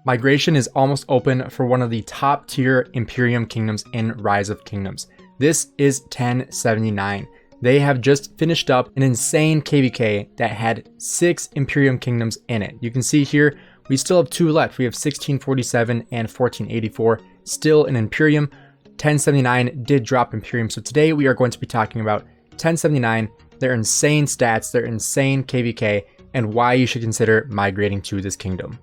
Migration is almost open for one of the top tier Imperium kingdoms in Rise of Kingdoms. This is 1079. They have just finished up an insane KVK that had 6 Imperium kingdoms in it. You can see here, we still have 2 left. We have 1647 and 1484 still in Imperium. 1079 did drop Imperium. So today we are going to be talking about 1079, their insane stats, their insane KVK, and why you should consider migrating to this kingdom.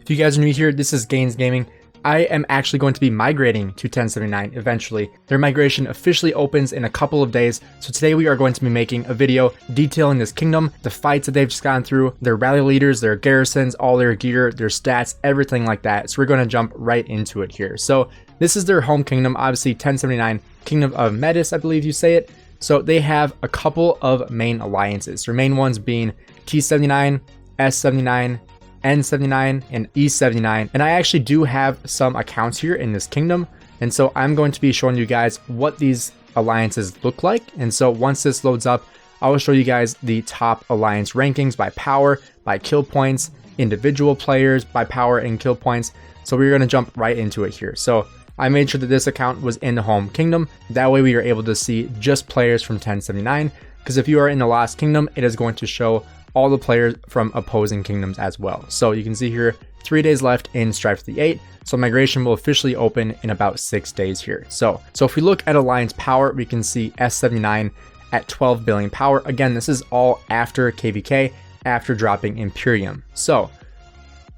If you guys are new here, this is Gainz Gaming. I am actually going to be migrating to 1079 eventually. Their migration officially opens in a couple of days, so today we are going to be making a video detailing this kingdom, the fights that they've just gone through, their rally leaders, their garrisons, all their gear, their stats, everything like that. So we're going to jump right into it here. So this is their home kingdom, obviously 1079, Kingdom of Metis, I believe you say it. So they have a couple of main alliances, their main ones being T79, S79, N79 and E79, and I actually do have some accounts here in this kingdom, and so I'm going to be showing you guys what these alliances look like. And so once this loads up, I will show you guys the top alliance rankings by power, by kill points, individual players by power and kill points. So we're going to jump right into it here. So I made sure that this account was in the home kingdom, that way we are able to see just players from 1079, because if you are in the Lost Kingdom, it is going to show all the players from opposing kingdoms as well. So you can see here 3 days left in Strife of the 8, so migration will officially open in about 6 days here. So if we look at alliance power, we can see S79 at 12 billion power. Again, this is all after KVK, after dropping Imperium. So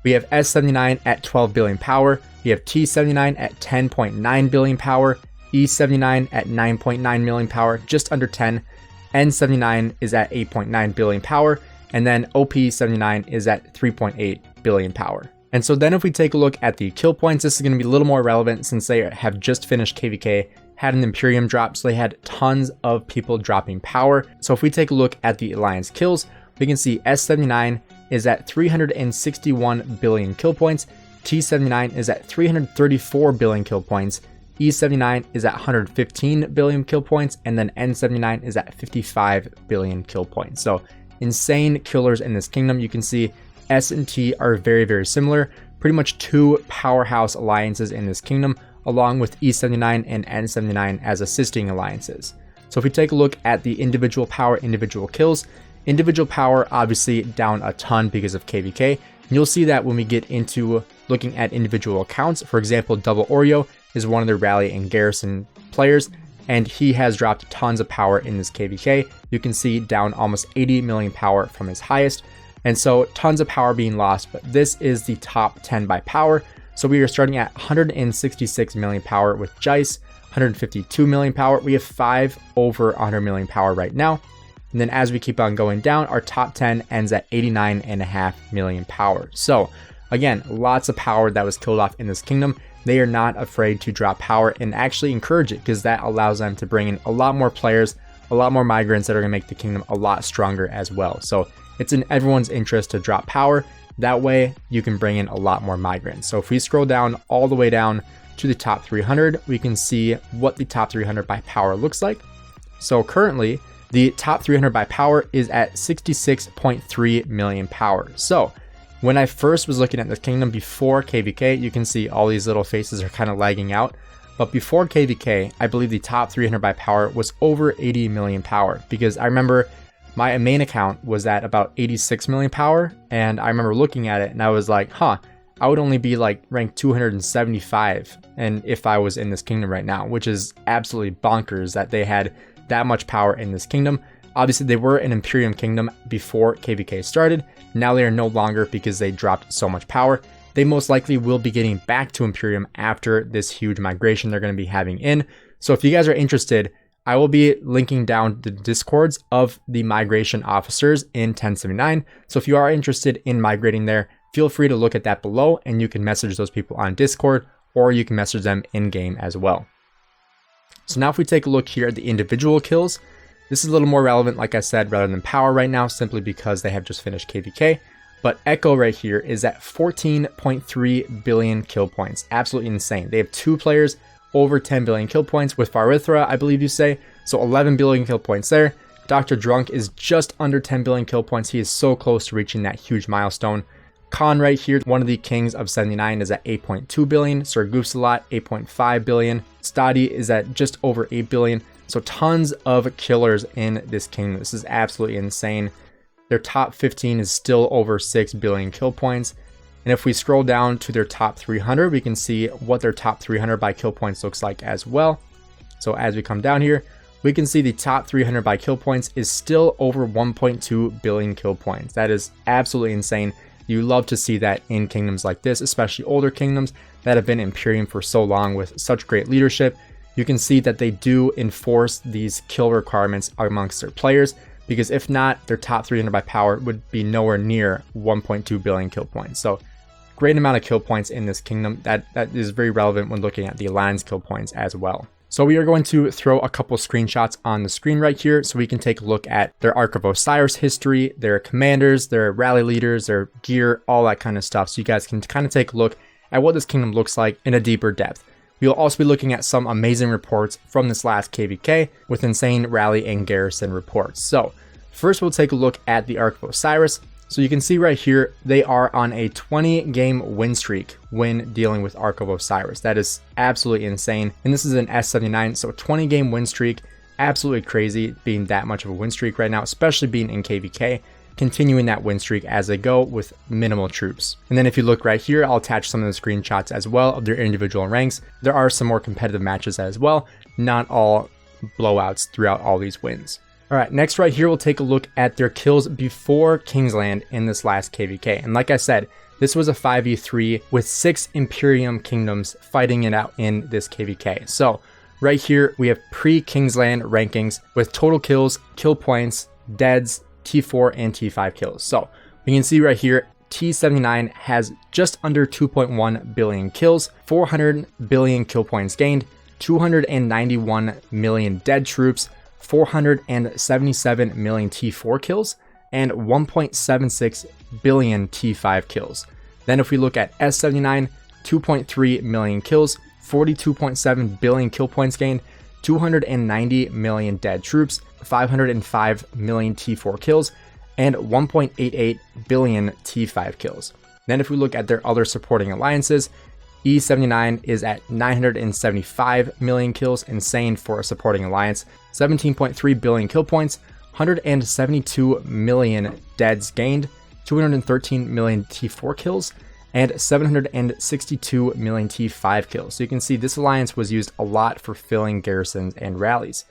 we have S79 at 12 billion power, we have T79 at 10.9 billion power, E79 at 9.9 million power, just under 10, N79 is at 8.9 billion power, and then OP79 is at 3.8 billion power. And so then if we take a look at the kill points, this is going to be a little more relevant since they have just finished KVK, had an Imperium drop, so they had tons of people dropping power. So if we take a look at the alliance kills, we can see S79 is at 361 billion kill points, T79 is at 334 billion kill points, E79 is at 115 billion kill points, and then N79 is at 55 billion kill points. So insane killers in this kingdom. You can see S and T are very, very similar. Pretty much 2 powerhouse alliances in this kingdom, along with E79 and N79 as assisting alliances. So if we take a look at the individual power, individual kills, individual power obviously down a ton because of KVK. And you'll see that when we get into looking at individual accounts. For example, Double Oreo is one of the rally and garrison players, and he has dropped tons of power in this KVK. You can see down almost 80 million power from his highest, and so tons of power being lost, but this is the top 10 by power. So we are starting at 166 million power with Jice, 152 million power. We have 5 over 100 million power right now. And then as we keep on going down, our top 10 ends at 89.5 million power. So again, lots of power that was killed off in this kingdom. They are not afraid to drop power and actually encourage it, because that allows them to bring in a lot more players, a lot more migrants that are going to make the kingdom a lot stronger as well. So it's in everyone's interest to drop power. That way you can bring in a lot more migrants. So if we scroll down all the way down to the top 300, we can see what the top 300 by power looks like. So currently the top 300 by power is at 66.3 million power. So when I first was looking at the kingdom before KVK, you can see all these little faces are kind of lagging out. But before KVK, I believe the top 300 by power was over 80 million power, because I remember my main account was at about 86 million power. And I remember looking at it and I was like, I would only be like ranked 275. And if I was in this kingdom right now, which is absolutely bonkers that they had that much power in this kingdom. Obviously, they were an Imperium kingdom before KVK started. Now they are no longer, because they dropped so much power. They most likely will be getting back to Imperium after this huge migration they're going to be having in. So if you guys are interested, I will be linking down the discords of the migration officers in 1079. So if you are interested in migrating there, feel free to look at that below, and you can message those people on Discord, or you can message them in game as well. So now if we take a look here at the individual kills, this is a little more relevant, like I said, rather than power right now, simply because they have just finished KVK. But Echo right here is at 14.3 billion kill points. Absolutely insane. They have 2 players over 10 billion kill points with Farithra, I believe you say. So 11 billion kill points there. Dr. Drunk is just under 10 billion kill points. He is so close to reaching that huge milestone. Khan right here, one of the kings of 79, is at 8.2 billion. Sir Goofsalot, 8.5 billion. Stadi is at just over 8 billion. So tons of killers in this kingdom. This is absolutely insane. Their top 15 is still over 6 billion kill points. And if we scroll down to their top 300, we can see what their top 300 by kill points looks like as well. So as we come down here, we can see the top 300 by kill points is still over 1.2 billion kill points. That is absolutely insane. You love to see that in kingdoms like this, especially older kingdoms that have been Imperium for so long with such great leadership. You can see that they do enforce these kill requirements amongst their players, because if not, their top 300 by power would be nowhere near 1.2 billion kill points. So great amount of kill points in this kingdom. That is very relevant when looking at the alliance kill points as well. So we are going to throw a couple screenshots on the screen right here so we can take a look at their Ark of Osiris history, their commanders, their rally leaders, their gear, all that kind of stuff. So you guys can kind of take a look at what this kingdom looks like in a deeper depth. We'll also be looking at some amazing reports from this last KVK with insane rally and garrison reports. So first we'll take a look at the Ark of Osiris. So you can see right here, they are on a 20 game win streak when dealing with Ark of Osiris. That is absolutely insane. And this is an S79, so 20 game win streak, absolutely crazy being that much of a win streak right now, especially being in KVK, continuing that win streak as they go with minimal troops. And then if you look right here, I'll attach some of the screenshots as well of their individual ranks. There are some more competitive matches as well, not all blowouts throughout all these wins. All right, next right here, we'll take a look at their kills before Kingsland in this last KVK. And like I said, this was a 5v3 with 6 Imperium kingdoms fighting it out in this KVK. So right here, we have pre-Kingsland rankings with total kills, kill points, deads, T4 and T5 kills. So we can see right here, T79 has just under 2.1 billion kills, 400 billion kill points gained, 291 million dead troops, 477 million T4 kills, and 1.76 billion T5 kills. Then if we look at S79, 2.3 million kills, 42.7 billion kill points gained, 290 million dead troops, 505 million T4 kills, and 1.88 billion T5 kills. Then if we look at their other supporting alliances, E79 is at 975 million kills, insane for a supporting alliance, 17.3 billion kill points, 172 million deads gained, 213 million T4 kills, and 762 million T5 kills. So you can see this alliance was used a lot for filling garrisons and rallies.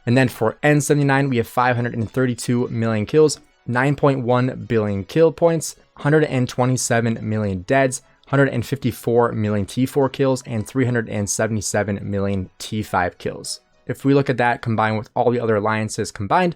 And then for N79, we have 532 million kills, 9.1 billion kill points, 127 million deads, 154 million T4 kills, and 377 million T5 kills. If we look at that combined with all the other alliances combined,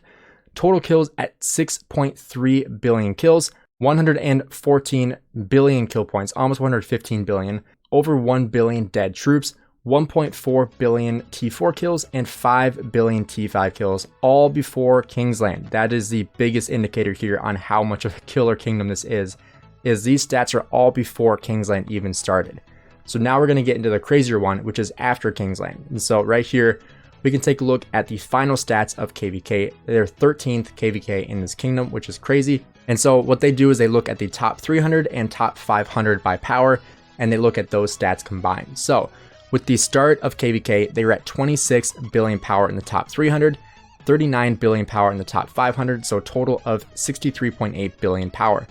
total kills at 6.3 billion kills, 114 billion kill points, almost 115 billion, over 1 billion dead troops, 1.4 billion T4 kills, and 5 billion T5 kills, all before Kingsland. That is the biggest indicator here on how much of a killer kingdom this is these stats are all before Kingsland even started. So now we're going to get into the crazier one, which is after Kingsland. And so right here, we can take a look at the final stats of KVK, their 13th KVK in this kingdom, which is crazy. And so what they do is they look at the top 300 and top 500 by power, and they look at those stats combined. So with the start of KVK, they were at 26 billion power in the top 300, 39 billion power in the top 500, so a total of 63.8 billion power.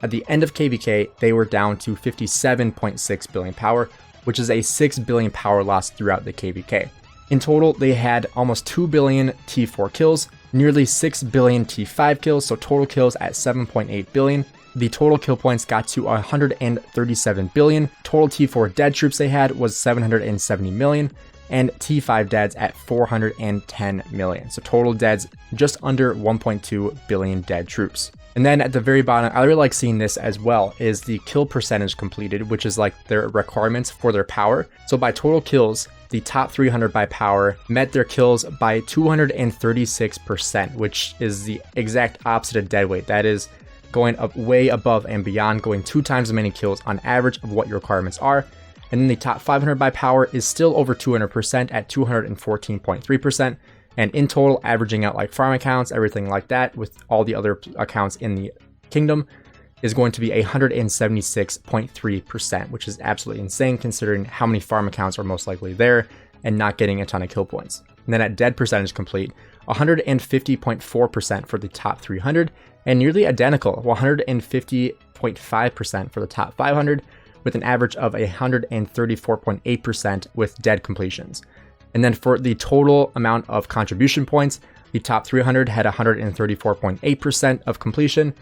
At the end of KVK, they were down to 57.6 billion power, which is a 6 billion power loss throughout the KVK. In total, they had almost 2 billion T4 kills, nearly 6 billion T5 kills, so total kills at 7.8 billion. The total kill points got to 137 billion. Total T4 dead troops they had was 770 million, and T5 deads at 410 million. So total deads just under 1.2 billion dead troops. And then at the very bottom, I really like seeing this as well, is the kill percentage completed, which is like their requirements for their power. So by total kills, the top 300 by power met their kills by 236%, which is the exact opposite of deadweight. That is going up way above and beyond, going 2 times as many kills on average of what your requirements are. And then the top 500 by power is still over 200% at 214.3%. And in total, averaging out like farm accounts, everything like that, with all the other accounts in the kingdom, is going to be 176.3%, which is absolutely insane considering how many farm accounts are most likely there and not getting a ton of kill points. And then at dead percentage complete, 150.4% for the top 300, and nearly identical, 150.5% for the top 500, with an average of 134.8% with dead completions. And then for the total amount of contribution points, the top 300 had 134.8% of completion,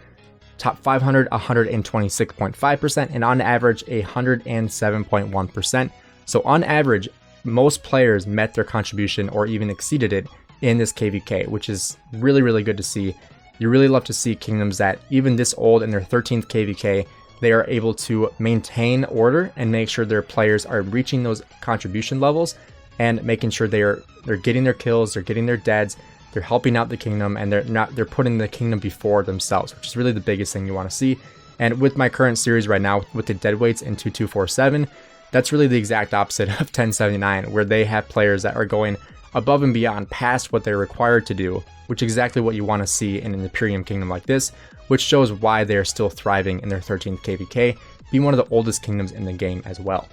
top 500 126.5%, and on average 107.1%. So on average, most players met their contribution or even exceeded it in this KVK, which is really, really good to see. You really love to see kingdoms that even this old in their 13th KVK, they are able to maintain order and make sure their players are reaching those contribution levels and making sure they're getting their kills, they're getting their deads, they're helping out the kingdom, and they're putting the kingdom before themselves, which is really the biggest thing you want to see. And with my current series right now with the deadweights in 2247, that's really the exact opposite of 1079, where they have players that are going above and beyond past what they're required to do, which is exactly what you want to see in an Imperium kingdom like this, which shows why they're still thriving in their 13th KVK, being one of the oldest kingdoms in the game as well.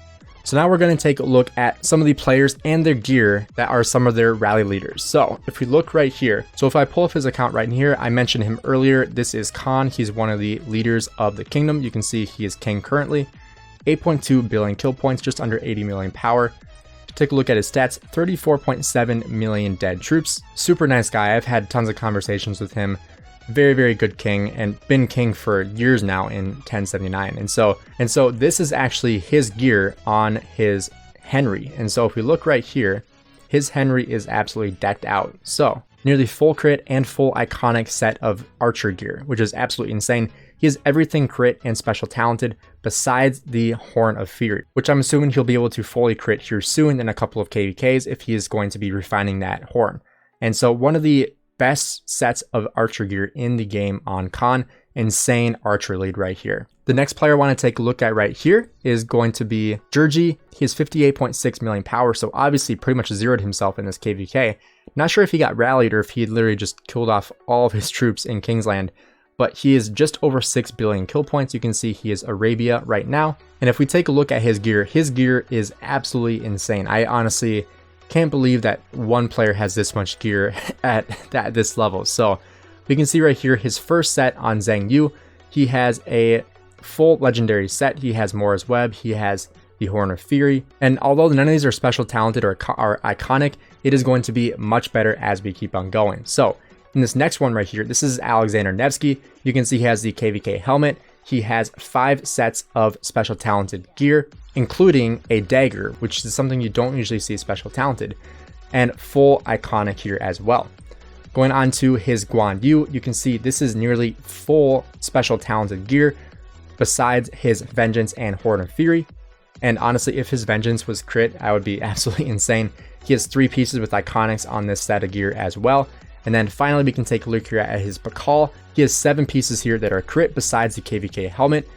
So now we're going to take a look at some of the players and their gear that are some of their rally leaders. So if we look right here, so if I pull up his account right in here, I mentioned him earlier. This is Khan. He's one of the leaders of the kingdom. You can see he is king currently. 8.2 billion kill points, just under 80 million power. Take a look at his stats, 34.7 million dead troops. Super nice guy. I've had tons of conversations with him. Very, very good king, and been king for years now in 1079. And so this is actually his gear on his Henry. And so if we look right here, his Henry is absolutely decked out. So nearly full crit and full iconic set of archer gear, which is absolutely insane. He has everything crit and special talented besides the Horn of Fury, which I'm assuming he'll be able to fully crit here soon in a couple of KVKs if he is going to be refining that horn. And so one of the best sets of archer gear in the game on Khan, insane archer lead right here. The next player I want to take a look at right here is going to be Georgi. He has 58.6 million power, so obviously pretty much zeroed himself in this KVK. Not sure if he got rallied or if he literally just killed off all of his troops in Kingsland, but he is just over 6 billion kill points. You can see he is Arabia right now. And if we take a look at his gear is absolutely insane. I honestly can't believe that one player has this much gear at this level. So we can see right here his first set on Zhang Yu. He has a full legendary set. He has Mora's Web. He has the Horn of Fury. And although none of these are special talented or are iconic, it is going to be much better as we keep on going. So in this next one right here, this is Alexander Nevsky. You can see he has the KVK helmet. He has 5 sets of special talented gear, including a dagger, which is something you don't usually see special talented, and full iconic here as well. Going on to his Guan Yu, you can see this is nearly full special talented gear besides his Vengeance and Horn of Fury. And honestly, if his Vengeance was crit, I would be absolutely insane. He has 3 pieces with iconics on this set of gear as well. And then finally, we can take a look here at his pakal. He has 7 pieces here that are crit besides the KVK helmet.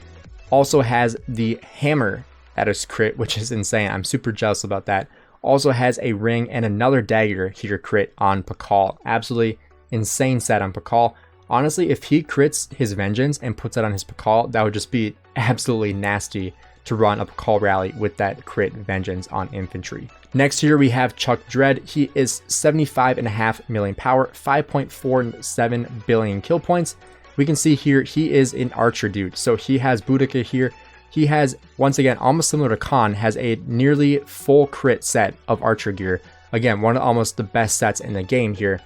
Also has the hammer that is crit, which is insane. I'm super jealous about that. Also has a ring and another dagger here crit on pakal. Absolutely insane set on pakal. Honestly, if he crits his Vengeance and puts it on his pakal, that would just be absolutely nasty to run a pakal rally with that crit Vengeance on infantry. Next here we have Chuck Dread. He is 75.5 million power, 5.47 billion kill points. We can see here he is an archer dude. So he has Boudica here. He has, once again, almost similar to Khan, has a nearly full crit set of archer gear. Again, one of almost the best sets in the game here.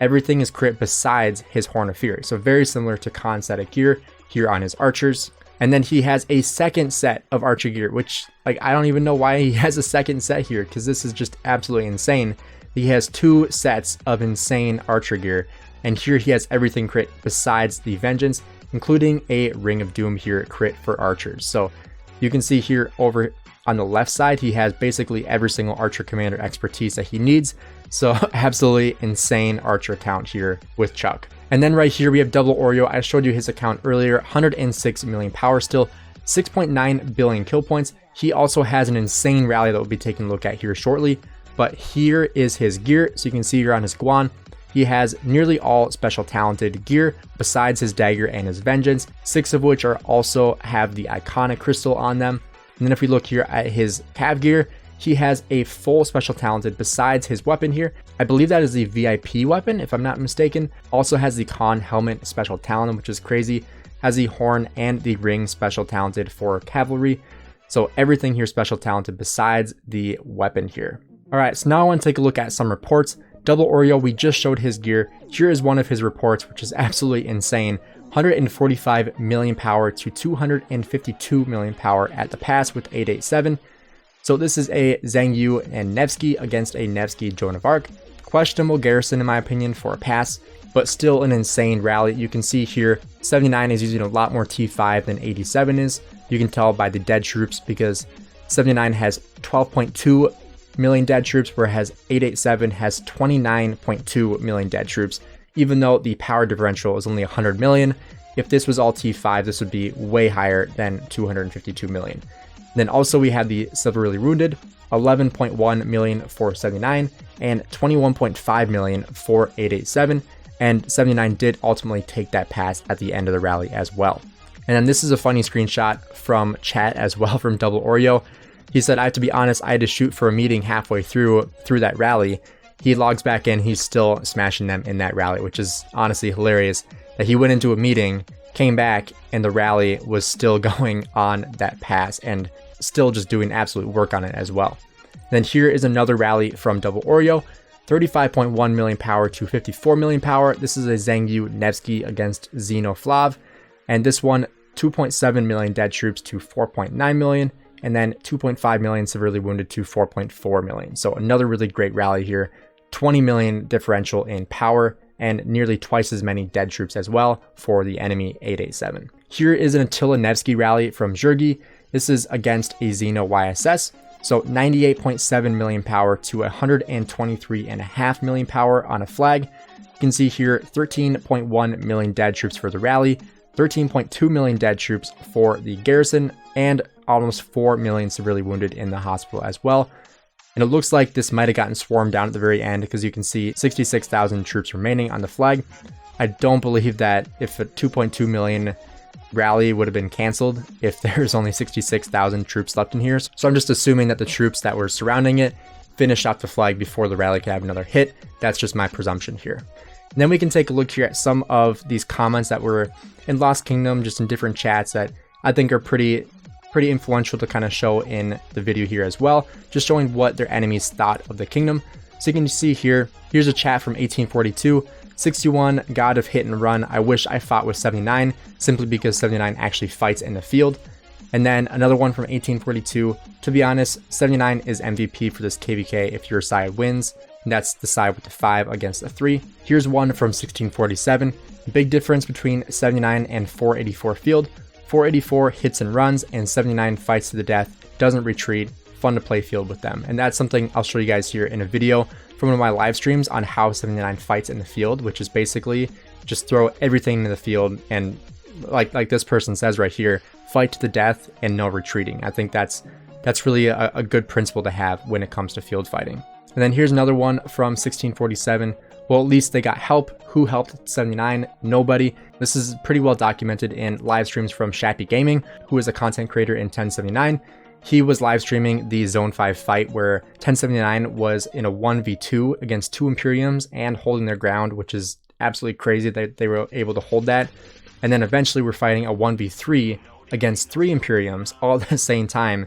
Everything is crit besides his Horn of Fury. So very similar to Khan's set of gear here on his archers. And then he has a second set of archer gear, which, like, I don't even know why he has a second set here, because this is just absolutely insane. He has 2 sets of insane archer gear, and here he has everything crit besides the Vengeance, including a Ring of Doom here crit for archers. So you can see here over on the left side, he has basically every single archer commander expertise that he needs. So absolutely insane archer count here with Chuck. And then right here we have Double Oreo. I showed you his account earlier, 106 million power still, 6.9 billion kill points. He also has an insane rally that we'll be taking a look at here shortly. but here is his gear. So you can see here on his Guan, he has nearly all special talented gear besides his dagger and his vengeance, 6 of which are also have the iconic crystal on them. And then if we look here at his cav gear, he has a full special talented besides his weapon here. I believe that is the VIP weapon, if I'm not mistaken. Also has the Khan helmet special talent, which is crazy. Has the horn and the ring special talented for cavalry. So everything here special talented besides the weapon here. All right, so now I want to take a look at some reports. Double Oreo, we just showed his gear. Here is one of his reports, which is absolutely insane. 145 million power to 252 million power at the pass with 887. So this is a Zhang Yu and Nevsky against a Nevsky Joan of Arc. Questionable garrison in my opinion for a pass, but still an insane rally. You can see here 79 is using a lot more T5 than 87 is. You can tell by the dead troops because 79 has 12.2 million dead troops, whereas 887 has 29.2 million dead troops, even though the power differential is only 100 million. If this was all T5, this would be way higher than 252 million. Then also we have the severely wounded, 11.1 million for 79 and 21.5 million for 887. And 79 did ultimately take that pass at the end of the rally as well. And then this is a funny screenshot from chat as well from Double Oreo. He said, I have to be honest, I had to shoot for a meeting halfway through that rally. He logs back in, he's still smashing them in that rally, which is honestly hilarious that he went into a meeting, came back, and the rally was still going on that pass and still just doing absolute work on it as well. Then here is another rally from Double Oreo, 35.1 million power to 54 million power. This is a Zhang Yu Nevsky against Zeno Flav, and this one 2.7 million dead troops to 4.9 million, and then 2.5 million severely wounded to 4.4 million. So another really great rally here, 20 million differential in power, and nearly twice as many dead troops as well for the enemy 887. Here is an Attila Nevsky rally from Zhurgi. This is against a Zeno YSS. So 98.7 million power to 123.5 million power on a flag. You can see here 13.1 million dead troops for the rally, 13.2 million dead troops for the garrison, and almost 4 million severely wounded in the hospital as well. And it looks like this might have gotten swarmed down at the very end because you can see 66,000 troops remaining on the flag. I don't believe that if a 2.2 million rally would have been canceled if there's only 66,000 troops left in here. So I'm just assuming that the troops that were surrounding it finished off the flag before the rally could have another hit. That's just my presumption here. And then we can take a look here at some of these comments that were in Lost Kingdom, just in different chats that I think are pretty influential to kind of show in the video here as well, just showing what their enemies thought of the kingdom. So you can see here, here's a chat from 1842, 61, God of hit and run, I wish I fought with 79, simply because 79 actually fights in the field. And then another one from 1842, to be honest, 79 is MVP for this KVK if your side wins. And that's the side with the 5 against the 3. Here's one from 1647, big difference between 79 and 484 field. 484 hits and runs, and 79 fights to the death, doesn't retreat, fun to play field with them. And that's something I'll show you guys here in a video from one of my live streams on how 79 fights in the field, which is basically just throw everything in the field and like this person says right here, fight to the death and no retreating. I think that's really a good principle to have when it comes to field fighting. And then here's another one from 1647. Well, at least they got help. Who helped 79? Nobody. This is pretty well documented in live streams from Shappy Gaming, who is a content creator in 1079. He was live streaming the Zone 5 fight where 1079 was in a 1v2 against 2 Imperiums and holding their ground, which is absolutely crazy that they were able to hold that. And then eventually we're fighting a 1v3 against 3 Imperiums all at the same time,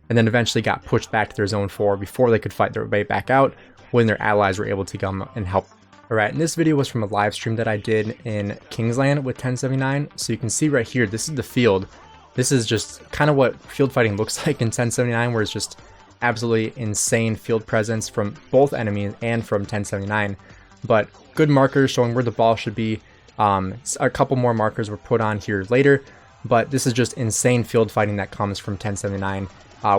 and then eventually got pushed back to their Zone 4 before they could fight their way back out when their allies were able to come and help. Alright, and this video was from a live stream that I did in Kingsland with 1079. So you can see right here, this is the field. This is just kind of what field fighting looks like in 1079, where it's just absolutely insane field presence from both enemies and from 1079. But good markers showing where the ball should be. A couple more markers were put on here later, but this is just insane field fighting that comes from 1079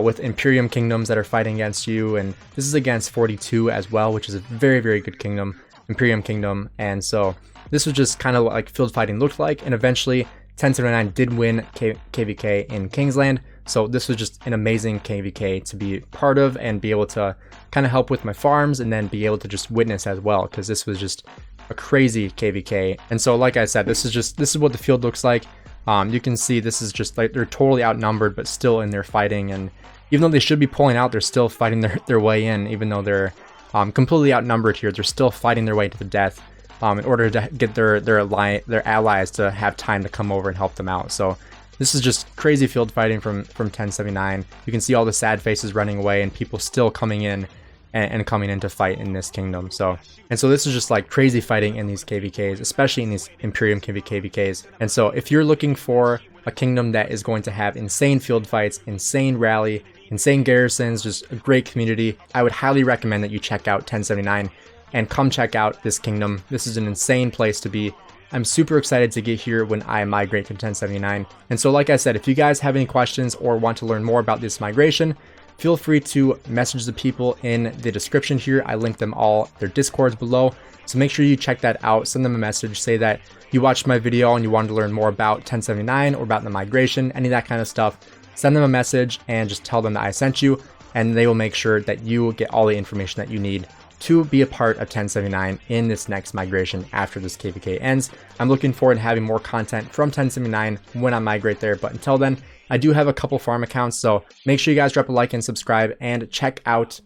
with Imperium kingdoms that are fighting against you. And this is against 42 as well, which is a very, very good kingdom, Imperium kingdom. And so this was just kind of like field fighting looked like, and eventually 1079 did win KVK in Kingsland, So this was just an amazing KVK to be part of and be able to kind of help with my farms and then be able to just witness as well, because this was just a crazy KVK. And so like I said, this is what the field looks like. You can see this is just like they're totally outnumbered, but still in there fighting. And even though they should be pulling out, they're still fighting their way in, even though they're completely outnumbered here. They're still fighting their way to the death in order to get their allies to have time to come over and help them out. So this is just crazy field fighting from 1079. You can see all the sad faces running away and people still coming in and coming in to fight in this kingdom. So this is just like crazy fighting in these KVKs, especially in these Imperium KVKs. And so if you're looking for a kingdom that is going to have insane field fights, insane rally, insane garrisons, just a great community, I would highly recommend that you check out 1079 and come check out this kingdom. This is an insane place to be. I'm super excited to get here when I migrate to 1079. And so like I said, if you guys have any questions or want to learn more about this migration, feel free to message the people in the description here. I linked them all, their Discords below. So make sure you check that out. Send them a message. Say that you watched my video and you wanted to learn more about 1079 or about the migration, any of that kind of stuff. Send them a message and just tell them that I sent you, and they will make sure that you get all the information that you need to be a part of 1079 in this next migration after this KVK ends. I'm looking forward to having more content from 1079 when I migrate there, but until then, I do have a couple farm accounts, so make sure you guys drop a like and subscribe and check out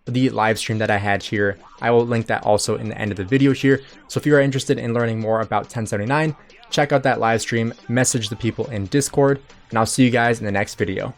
the live stream that I had here. I will link that also in the end of the video here. So if you are interested in learning more about 1079, check out that live stream, message the people in Discord, and I'll see you guys in the next video.